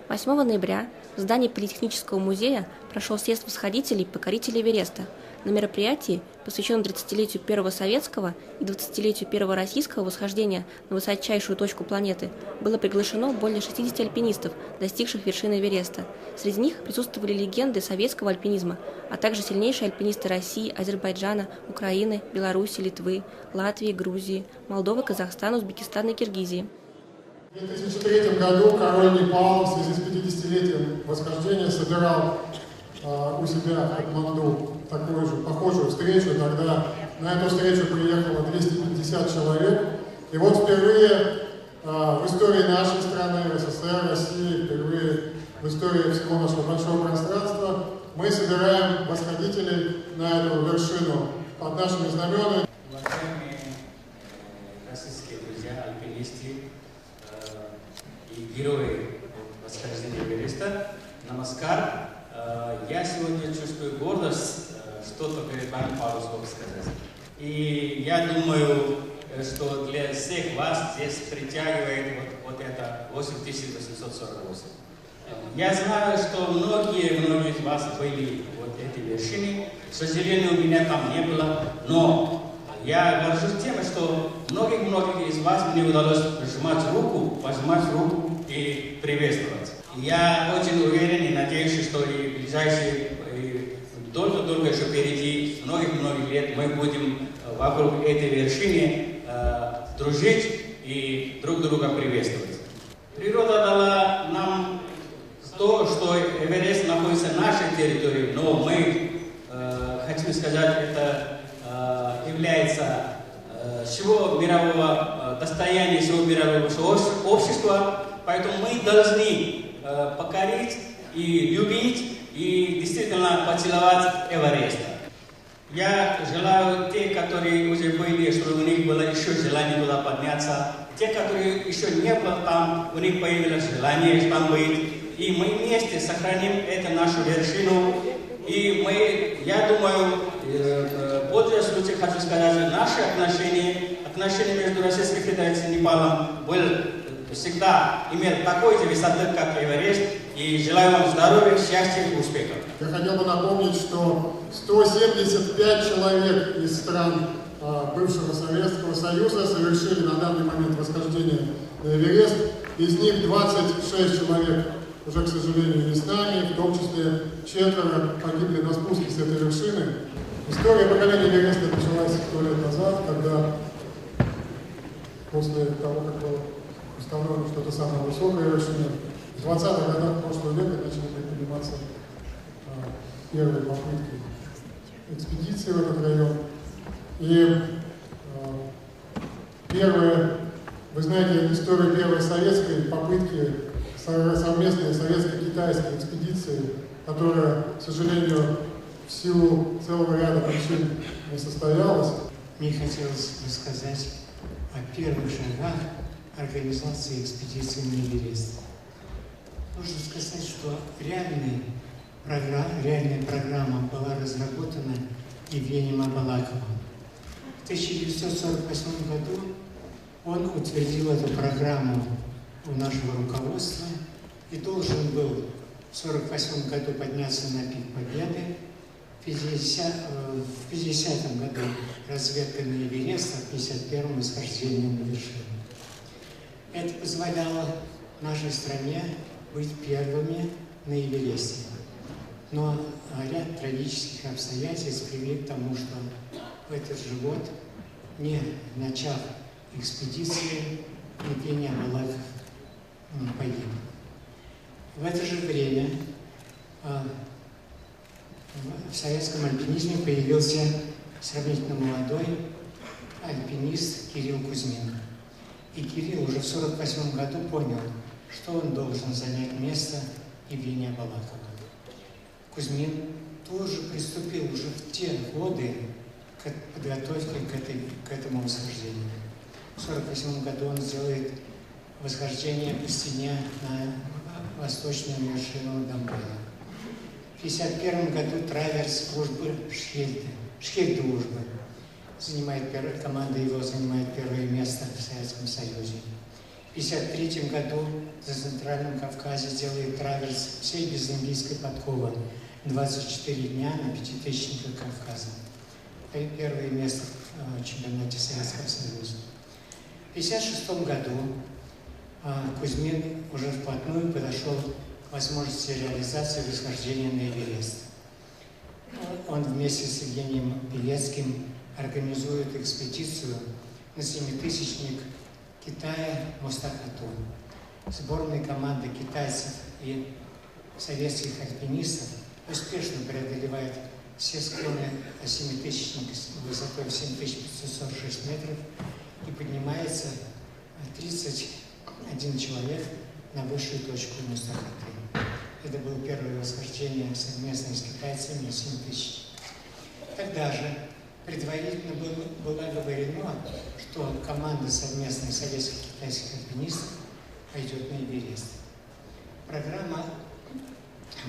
8 ноября в здании Политехнического музея прошел съезд восходителей покорителей Эвереста. На мероприятии, посвященном 30-летию первого советского и 20-летию первого российского восхождения на высочайшую точку планеты, было приглашено более 60 альпинистов, достигших вершины Эвереста. Среди них присутствовали легенды советского альпинизма, а также сильнейшие альпинисты России, Азербайджана, Украины, Беларуси, Литвы, Латвии, Грузии, Молдовы, Казахстана, Узбекистана и Киргизии. В 2003 году король Непала в связи с 50-летием восхождения собирал у себя в Катманду такую же похожую встречу. Тогда на эту встречу приехало 250 человек. И вот впервые в истории нашей страны, СССР, России, впервые в истории всего нашего большого пространства мы собираем восходителей на эту вершину под нашими знаменами. Российские друзья, альпинисты и герои восхождения Эвереста, намаскар. Я сегодня чувствую гордость, что-то перед вами пару слов сказать. И я думаю, что для всех вас здесь притягивает вот это 8848. Я знаю, что многие из вас были вот эти вершины. К сожалению, у меня там не было, но я горжусь тем, что многих из вас мне удалось пожимать руку и приветствовать. Я очень уверен и надеюсь, что и в ближайшие, долго еще впереди, многих лет мы будем вокруг этой вершины дружить и друг друга приветствовать. Природа дала нам то, что Эверест находится на нашей территории, но мы, хотим сказать, это является всего мирового достояния, всего мирового общества, поэтому мы должны покорить и любить, и действительно поцеловать Эверест. Я желаю те, которые уже были, чтобы у них было еще желание туда подняться, те, которые еще не были там, у них появилось желание там быть, и мы вместе сохраним эту нашу вершину. И я думаю, пользуясь случаем, хочу сказать, наши отношения между Российской Федерацией и Непалом всегда имели такой же высоты, как Эверест, и желаю вам здоровья, счастья и успехов. Я хотел бы напомнить, что 175 человек из стран бывшего Советского Союза совершили на данный момент восхождение на Эверест. Из них 26 человек уже, к сожалению, не с нами, в том числе 4 погибли на спуске с этой вершины. История покорения Эвереста началась 100 лет назад, когда после того, как было установлено, что это самая высокая вершина, в 20-х годах прошлого века начали предприниматься первые попытки экспедиции в этот район. И вы знаете историю первой советской попытки совместной советско-китайской экспедиции, которая, к сожалению, в силу целого ряда причин не состоялась. Мне хотелось рассказать о первых шагах организации экспедиции на Эверест. Нужно сказать, что реальная программа была разработана Евгением Абалаковым. В 1948 году он утвердил эту программу у нашего руководства и должен был в 1948 году подняться на пик Победы, в 1950 году разведка на Эверест, а в 1951 восхождение на вершину. Это позволяло нашей стране быть первыми на Эвересте. Но ряд трагических обстоятельств привели к тому, что в этот же год, не начав экспедиции, Евгений Абалаков погиб. В это же время в советском альпинизме появился сравнительно молодой альпинист Кирилл Кузьмин. И Кирилл уже в 1948 году понял, что он должен занять место Евгения Абалакова. Кузьмин тоже приступил уже в те годы к подготовке к этому восхождению. В 1948 году он сделает восхождение по стене на восточную вершину Дамбала. В 1951 году траверс службы Шхельд-дружбы команда его занимает первое место в Советском Союзе. В 1953 году за Центральном Кавказе делает траверс всей безиндийской подковы 24 дня на пятитысячниках Кавказа. Первое место в чемпионате Советского Союза. В 1956 году Кузьмин уже вплотную подошел к возможности реализации восхождения на Эверест. Он вместе с Евгением Белецким организует экспедицию на семитысячник Китая Мустафа-Тун. Сборная команда китайцев и советских альпинистов успешно преодолевает все склоны семитысячника высотой в 7546 метров и поднимается 31 человек на высшую точку Мустафа-Тун. Это было первое восхождение совместное с китайцами на 7000. Тогда же предварительно было говорено, что команда совместных советских и китайских альпинистов пойдет на Эверест. Программа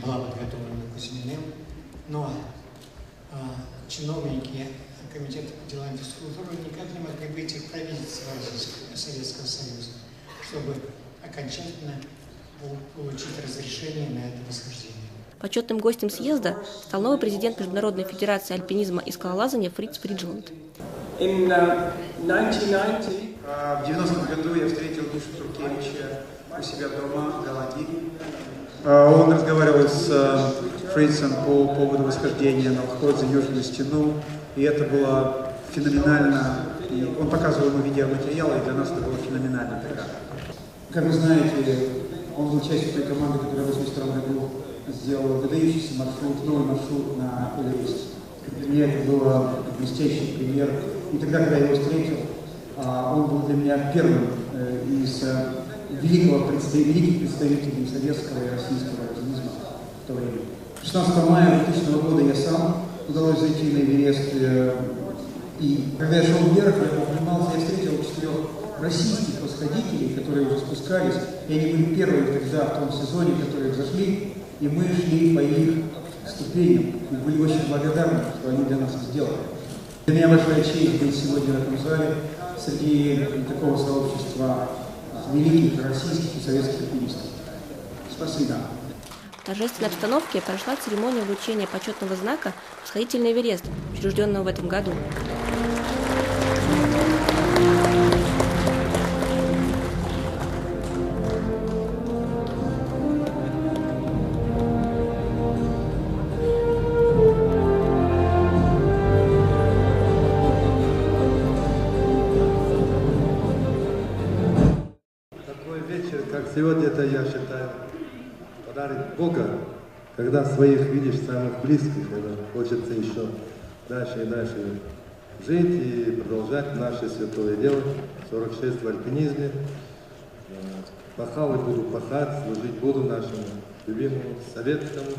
была подготовлена Кузьминым, но чиновники Комитета по делам физкультуры никак не могли выйти к правительству Советского Союза, чтобы окончательно получить разрешение на это восхождение. Почетным гостем съезда стал новый президент Международной федерации альпинизма и скалолазания Фриц Фриджланд. В 90-м году я встретил Мишу Туркевича у себя дома в Голландии. Он разговаривал с Фрицем по поводу восхождения на вход за Южную стену, и это было феноменально. И он показывал ему видеоматериалы, и для нас это было феноменально тогда. Как вы знаете, он был частью той команды, которая в 1982 году сделала выдающийся маршрут, новый маршрут на Эверест. Для меня это был блестящий пример. И тогда, когда я его встретил, он был для меня первым из великих представителей советского и российского альпинизма в то время. 16 мая 2000 года я сам удалось зайти на Эверест. И когда я шел вверх, я поднимался, я встретил 4 российских восходителей, которые уже спускались, и они были первые тогда в том сезоне, которые взошли, и мы шли по их ступеням, и были очень благодарны, что они для нас сделали. Для меня большая честь быть сегодня в этом зале среди такого сообщества великих российских и советских альпинистов. Спасибо. В торжественной обстановке прошла церемония вручения почетного знака «Восходитель на Эверест», учрежденного в этом году. Сегодня это, я считаю, подарок Бога, когда своих видишь самых близких, это хочется еще дальше и дальше жить и продолжать наше святое дело, 46 в альпинизме. Пахал и буду пахать, служить буду нашему любимому советскому,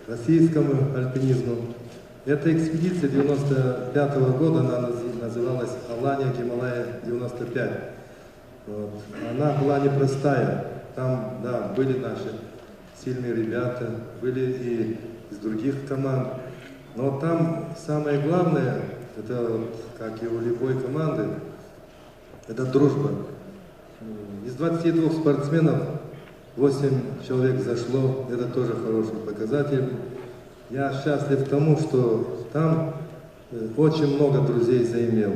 российскому альпинизму. Эта экспедиция 95 года, она называлась «Алания Гималая 95». Вот. Она была непростая. Там, да, были наши сильные ребята, были и из других команд. Но там самое главное, это, как и у любой команды, это дружба. Из 22 спортсменов 8 человек зашло, это тоже хороший показатель. Я счастлив тому, что там очень много друзей заимел.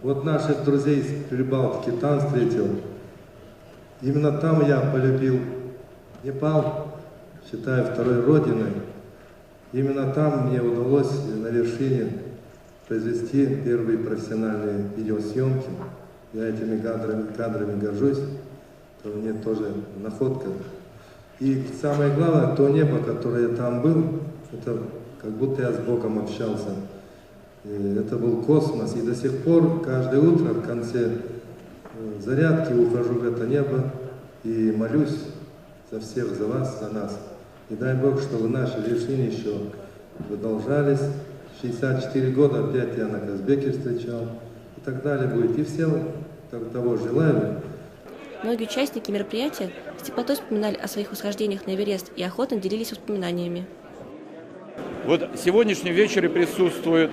Вот наших друзей из Прибалтики там встретил. Именно там я полюбил Непал, считаю второй родиной. Именно там мне удалось на вершине произвести первые профессиональные видеосъемки. Я этими кадрами горжусь. Это мне тоже находка. И самое главное, то небо, которое я там был, это как будто я с Богом общался. Это был космос, и до сих пор каждое утро в конце зарядки ухожу в это небо и молюсь за всех, за вас, за нас. И дай Бог, чтобы наши вершины еще продолжались. 64 года опять я на Казбеке встречал, и так далее будет. И всем того желаю. Многие участники мероприятия с теплотой вспоминали о своих восхождениях на Эверест и охотно делились воспоминаниями. Вот в сегодняшнем вечере присутствует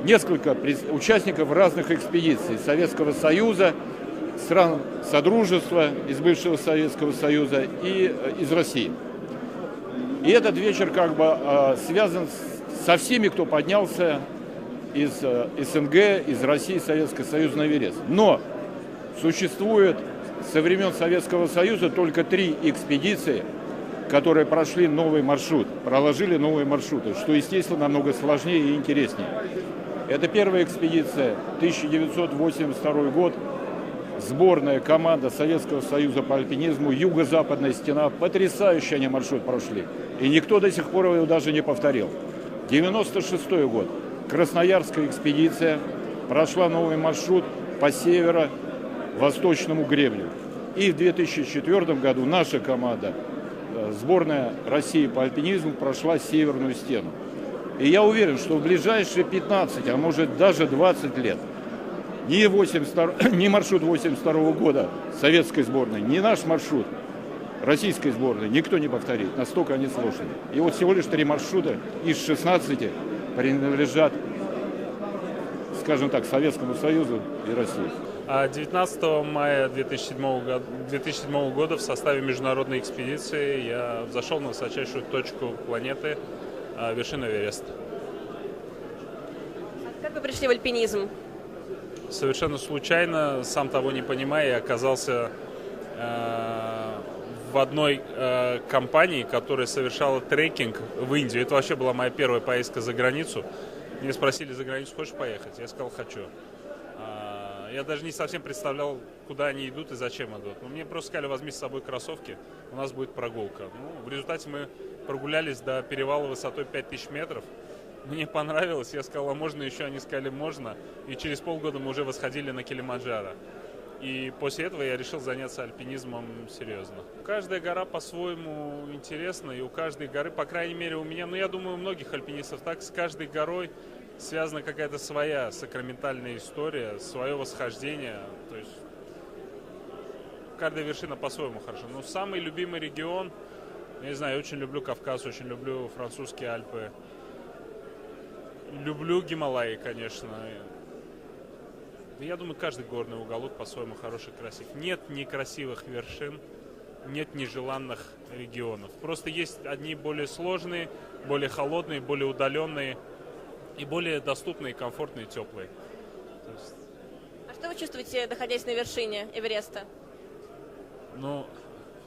несколько участников разных экспедиций Советского Союза, стран Содружества, из бывшего Советского Союза и из России. И этот вечер как бы связан со всеми, кто поднялся из СНГ, из России, Советского Союза на Эверест. Но существует со времен Советского Союза только 3 экспедиции, которые прошли новый маршрут, проложили новые маршруты, что, естественно, намного сложнее и интереснее. Это первая экспедиция, 1982 год, сборная команда Советского Союза по альпинизму, юго-западная стена, потрясающий они маршрут прошли. И никто до сих пор его даже не повторил. 1996 год, Красноярская экспедиция, прошла новый маршрут по северо-восточному гребню. И в 2004 году наша команда, сборная России по альпинизму, прошла северную стену. И я уверен, что в ближайшие 15, а может даже 20 лет ни маршрут 82 года советской сборной, ни наш маршрут российской сборной никто не повторит. Настолько они сложные. И вот всего лишь 3 маршрута из 16 принадлежат, скажем так, Советскому Союзу и России. 19 мая 2007 года в составе международной экспедиции я взошел на высочайшую точку планеты, вершину Эвереста. Как вы пришли в альпинизм? Совершенно случайно, сам того не понимая, я оказался в одной компании, которая совершала трекинг в Индию. Это вообще была моя первая поездка за границу. Меня спросили: за границу хочешь поехать? Я сказал: хочу. Я даже не совсем представлял, куда они идут и зачем идут. Но мне просто сказали: возьми с собой кроссовки, у нас будет прогулка. В результате мы прогулялись до перевала высотой 5000 метров. Мне понравилось, я сказал: а можно еще? Они сказали: можно. И через полгода мы уже восходили на Килиманджаро. И после этого я решил заняться альпинизмом серьезно. Каждая гора по-своему интересна, и у каждой горы, по крайней мере у меня, я думаю, у многих альпинистов так, с каждой горой связана какая-то своя сакраментальная история, свое восхождение. То есть каждая вершина по-своему хороша. Но самый любимый регион, я не знаю, я очень люблю Кавказ, очень люблю французские Альпы. Люблю Гималаи, конечно. Я думаю, каждый горный уголок по-своему хороший, красив. Нет некрасивых вершин, нет нежеланных регионов. Просто есть одни более сложные, более холодные, более удаленные и более доступные, комфортные, теплые. А что вы чувствуете, находясь на вершине Эвереста?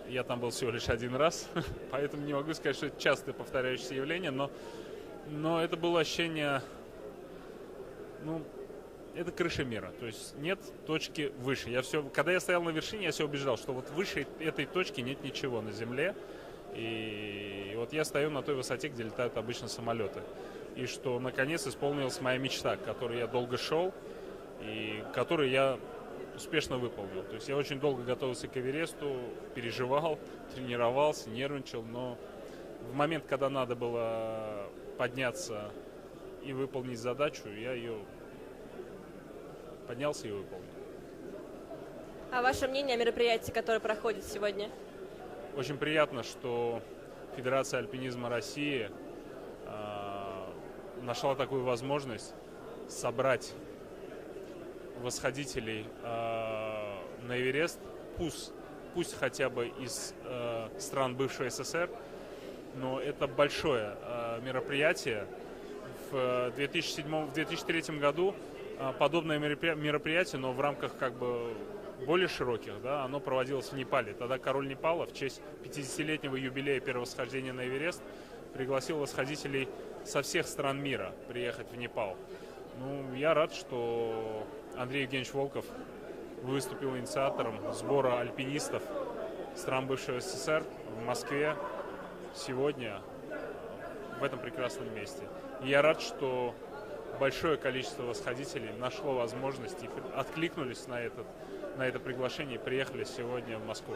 Я там был всего лишь один раз, поэтому не могу сказать, что это частое повторяющееся явление, но это было ощущение, это крыша мира, то есть нет точки выше. Когда я стоял на вершине, я себя убеждал, что вот выше этой точки нет ничего на земле, и вот я стою на той высоте, где летают обычно самолеты, и что наконец исполнилась моя мечта, к которой я долго шел, и которую я успешно выполнил. То есть я очень долго готовился к Эвересту, переживал, тренировался, нервничал, но в момент, когда надо было подняться и выполнить задачу, я ее поднялся и выполнил. А ваше мнение о мероприятии, которое проходит сегодня? Очень приятно, что Федерация альпинизма России нашла такую возможность собрать восходителей на Эверест, пусть хотя бы из стран бывшего СССР, но это большое мероприятие. В 2003 году подобное мероприятие, но в рамках более широких, оно проводилось в Непале. Тогда король Непала в честь 50-летнего юбилея первого восхождения на Эверест пригласил восходителей со всех стран мира приехать в Непал. Я рад, что Андрей Евгеньевич Волков выступил инициатором сбора альпинистов стран бывшего СССР в Москве сегодня, в этом прекрасном месте. И я рад, что большое количество восходителей нашло возможность и откликнулись на это приглашение и приехали сегодня в Москву.